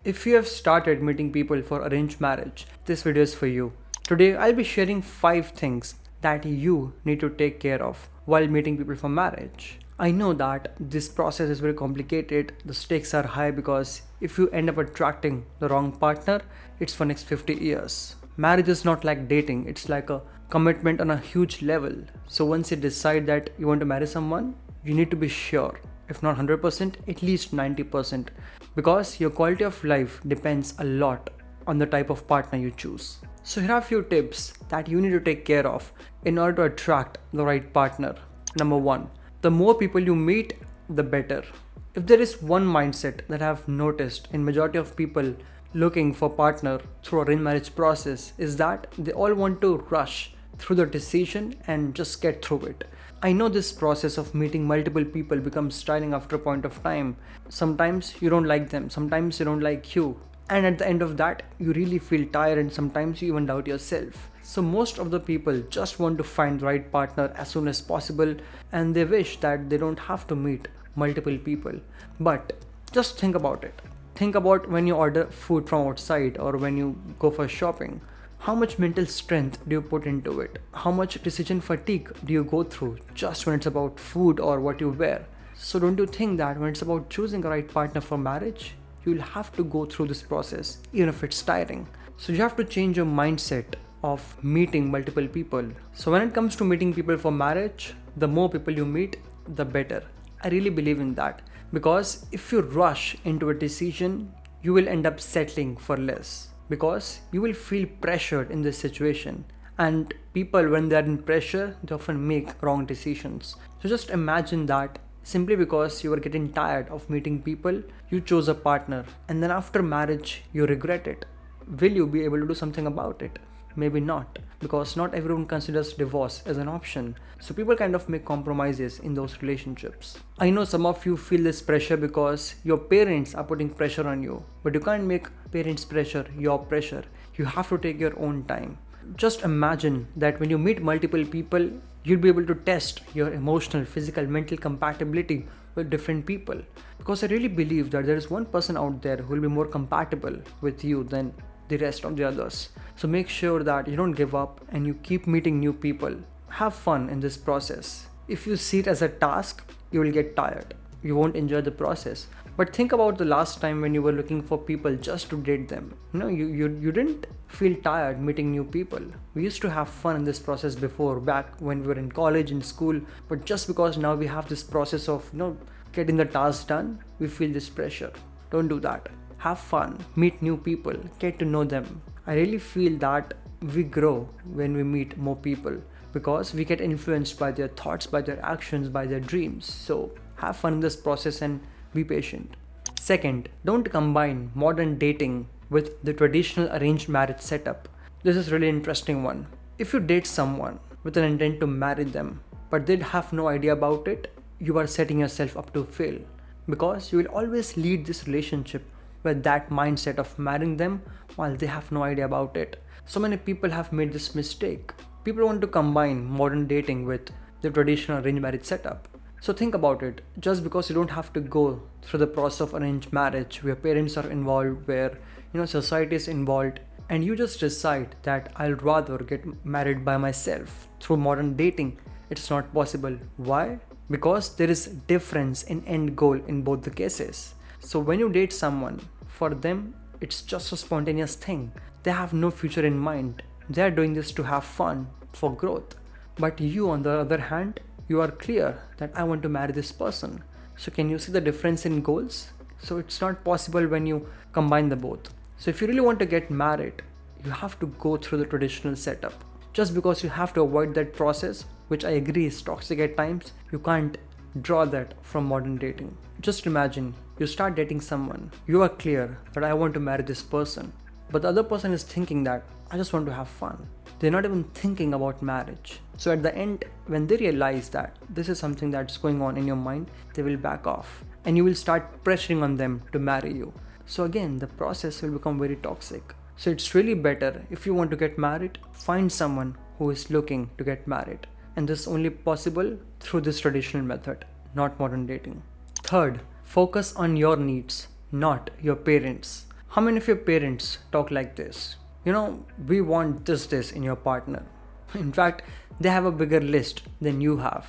If you have started meeting people for arranged marriage, this video is for you. Today I'll be sharing 5 things that you need to take care of while meeting people for marriage. I know that this process is very complicated, the stakes are high because if you end up attracting the wrong partner, it's for next 50 years. Marriage is not like dating, it's like a commitment on a huge level. So once you decide that you want to marry someone, you need to be sure, if not 100%, at least 90%, because your quality of life depends a lot on the type of partner you choose. So here are a few tips that you need to take care of in order to attract the right partner. Number 1, the more people you meet, the better. If there is one mindset that I have noticed in majority of people looking for partner through arranged marriage process is that they all want to rush through the decision and just get through it. I know this process of meeting multiple people becomes tiring after a point of time. Sometimes you don't like them, sometimes they don't like you. And at the end of that, you really feel tired and sometimes you even doubt yourself. So most of the people just want to find the right partner as soon as possible and they wish that they don't have to meet multiple people. But just think about it. Think about when you order food from outside or when you go for shopping. How much mental strength do you put into it? How much decision fatigue do you go through just when it's about food or what you wear? So don't you think that when it's about choosing a right partner for marriage, you'll have to go through this process even if it's tiring. So you have to change your mindset of meeting multiple people. So when it comes to meeting people for marriage, the more people you meet, the better. I really believe in that because if you rush into a decision, you will end up settling for less. Because you will feel pressured in this situation, and people, when they are in pressure, they often make wrong decisions. So just imagine that simply because you were getting tired of meeting people, you chose a partner, and then after marriage you regret it. Will you be able to do something about it? Maybe not, because not everyone considers divorce as an option. So people kind of make compromises in those relationships. I know some of you feel this pressure because your parents are putting pressure on you, but you can't make parents' pressure your pressure. You have to take your own time. Just imagine that when you meet multiple people, you'll be able to test your emotional, physical, mental compatibility with different people. Because I really believe that there is one person out there who will be more compatible with you than the rest of the others. So make sure that you don't give up and you keep meeting new people. Have fun in this process. If you see it as a task, you will get tired. You won't enjoy the process. But think about the last time when you were looking for people just to date them. You didn't feel tired meeting new people. We used to have fun in this process before, back when we were in college, in school. But just because now we have this process of getting the task done, we feel this pressure. Don't do that. Have fun, meet new people, get to know them. I really feel that we grow when we meet more people because we get influenced by their thoughts, by their actions, by their dreams. So have fun in this process and be patient. Second, don't combine modern dating with the traditional arranged marriage setup. This is really interesting one. If you date someone with an intent to marry them, but they have no idea about it, you are setting yourself up to fail because you will always lead this relationship with that mindset of marrying them while they have no idea about it. So many people have made this mistake. People want to combine modern dating with the traditional arranged marriage setup. So think about it. Just because you don't have to go through the process of arranged marriage where parents are involved, where society is involved, and you just decide that I'll rather get married by myself through modern dating, it's not possible. Why? Because there is difference in end goal in both the cases. So when you date someone, for them, it's just a spontaneous thing. They have no future in mind. They are doing this to have fun, for growth. But you, on the other hand, you are clear that I want to marry this person. So can you see the difference in goals? So it's not possible when you combine the both. So if you really want to get married, you have to go through the traditional setup. Just because you have to avoid that process, which I agree is toxic at times, you can't draw that from modern dating. Just imagine you start dating someone. You are clear that I want to marry this person, but the other person is thinking that I just want to have fun. They're not even thinking about marriage. So at the end, when they realize that this is something that's going on in your mind, they will back off and you will start pressuring on them to marry you. So again, the process will become very toxic. So it's really better, if you want to get married, find someone who is looking to get married. And this is only possible through this traditional method, not modern dating. Third, focus on your needs, not your parents. How many of your parents talk like this? We want this in your partner. In fact, they have a bigger list than you have.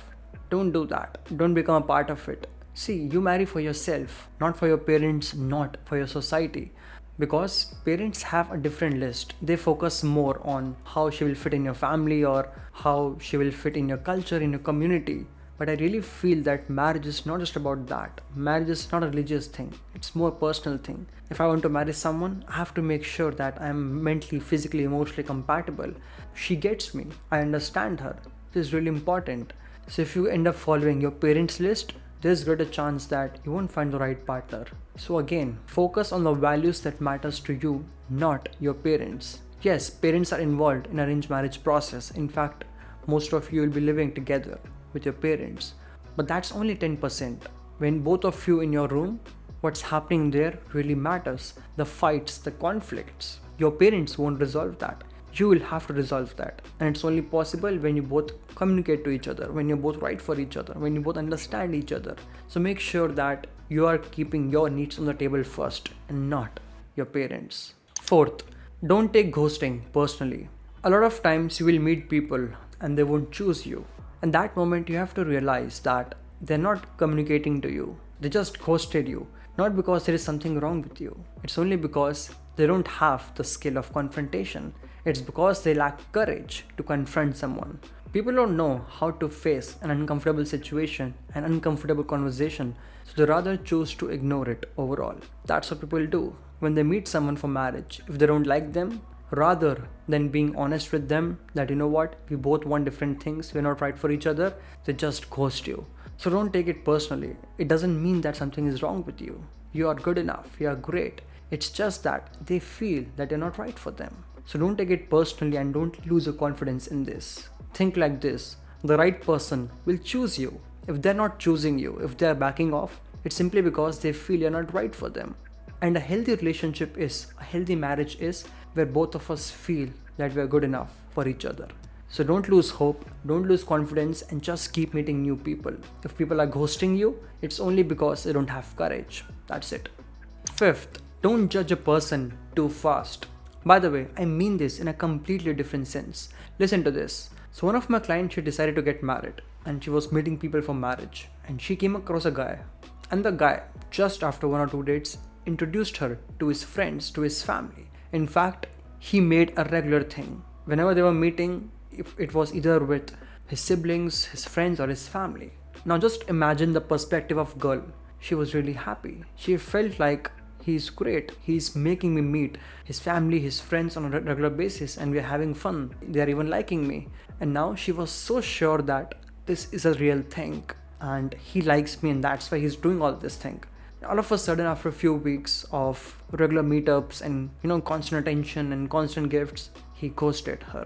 Don't do that. Don't become a part of it. See, you marry for yourself, not for your parents, not for your society. Because parents have a different list. They focus more on how she will fit in your family or how she will fit in your culture, in your community. But I really feel that marriage is not just about that. Marriage is not a religious thing. It's more personal thing. If I want to marry someone, I have to make sure that I am mentally, physically, emotionally compatible. She gets me. I understand her. This is really important. So if you end up following your parents' list, there's greater chance that you won't find the right partner. So again, focus on the values that matters to you, not your parents. Yes, parents are involved in arranged marriage process. In fact, most of you will be living together with your parents. But that's only 10%. When both of you in your room, what's happening there really matters. The fights, the conflicts. Your parents won't resolve that. You will have to resolve that. And it's only possible when you both communicate to each other, when you're both right for each other, when you both understand each other. So make sure that you are keeping your needs on the table first and not your parents. Fourth, don't take ghosting personally. A lot of times you will meet people and they won't choose you. And that moment you have to realize that they're not communicating to you. They just ghosted you. Not because there is something wrong with you. It's only because they don't have the skill of confrontation. It's because they lack courage to confront someone. People don't know how to face an uncomfortable situation, an uncomfortable conversation, so they rather choose to ignore it overall. That's what people do. When they meet someone for marriage, if they don't like them, rather than being honest with them that we both want different things, we're not right for each other, they just ghost you. So don't take it personally. It doesn't mean that something is wrong with you. You are good enough, you are great. It's just that they feel that you're not right for them. So don't take it personally and don't lose your confidence in this. Think like this: the right person will choose you. If they're not choosing you, if they're backing off, it's simply because they feel you're not right for them. And a healthy marriage is where both of us feel that we're good enough for each other. So don't lose hope, don't lose confidence, and just keep meeting new people. If people are ghosting you, it's only because they don't have courage. That's it. Fifth, don't judge a person too fast. By the way, I mean this in a completely different sense. Listen to this. So one of my clients, she decided to get married and she was meeting people for marriage, and she came across a guy, and the guy, just after 1 or 2 dates, introduced her to his friends, to his family. In fact, he made a regular thing. Whenever they were meeting, if it was either with his siblings, his friends, or his family. Now just imagine the perspective of girl. She was really happy. She felt like he's great. He's making me meet his family, his friends on a regular basis, and we're having fun. They're even liking me. And now she was so sure that this is a real thing and he likes me, and that's why he's doing all this thing. All of a sudden, after a few weeks of regular meetups and constant attention and constant gifts, he ghosted her.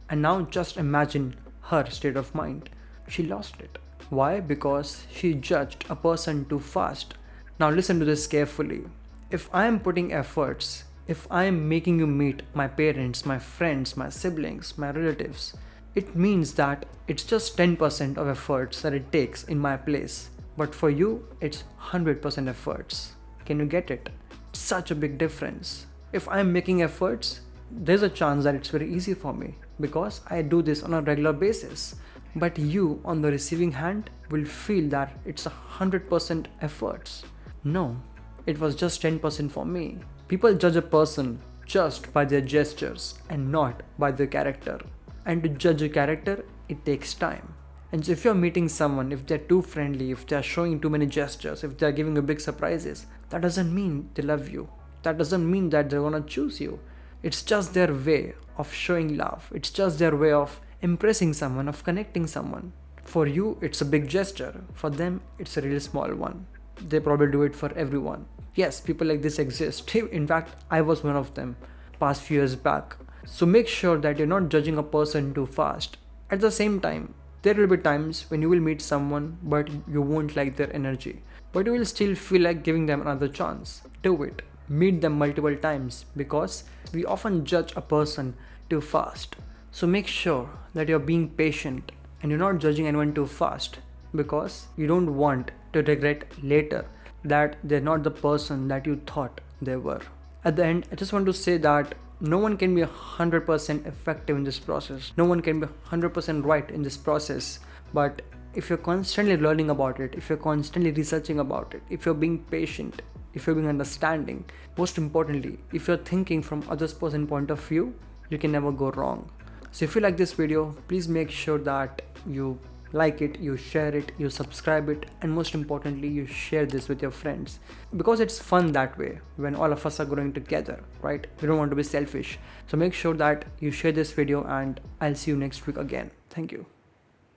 And now just imagine her state of mind. She lost it. Why? Because she judged a person too fast. Now listen to this carefully. If I am putting efforts, if I am making you meet my parents, my friends, my siblings, my relatives, it means that it's just 10% of efforts that it takes in my place. But for you, it's 100% efforts. Can you get it? It's such a big difference. If I'm making efforts, there's a chance that it's very easy for me because I do this on a regular basis. But you, on the receiving hand, will feel that it's 100% efforts. No, it was just 10% for me. People judge a person just by their gestures and not by their character. And to judge a character, it takes time. And so if you're meeting someone, if they're too friendly, if they're showing too many gestures, if they're giving you big surprises, that doesn't mean they love you. That doesn't mean that they're gonna choose you. It's just their way of showing love. It's just their way of impressing someone, of connecting someone. For you, it's a big gesture. For them, it's a really small one. They probably do it for everyone. Yes, people like this exist. In fact, I was one of them past few years back. So make sure that you're not judging a person too fast. At the same time, there will be times when you will meet someone but you won't like their energy. But you will still feel like giving them another chance. Do it. Meet them multiple times because we often judge a person too fast. So make sure that you're being patient and you're not judging anyone too fast because you don't want to regret later that they're not the person that you thought they were. At the end, I just want to say that no one can be 100% effective in this process. No one can be 100% right in this process. But if you're constantly learning about it, if you're constantly researching about it, if you're being patient, if you're being understanding, most importantly, if you're thinking from others person's point of view, you can never go wrong. So if you like this video, please make sure that you like it, you share it, you subscribe it, and most importantly, you share this with your friends, because it's fun that way when all of us are growing together, right? We don't want to be selfish. So make sure that you share this video, and I'll see you next week again. Thank you.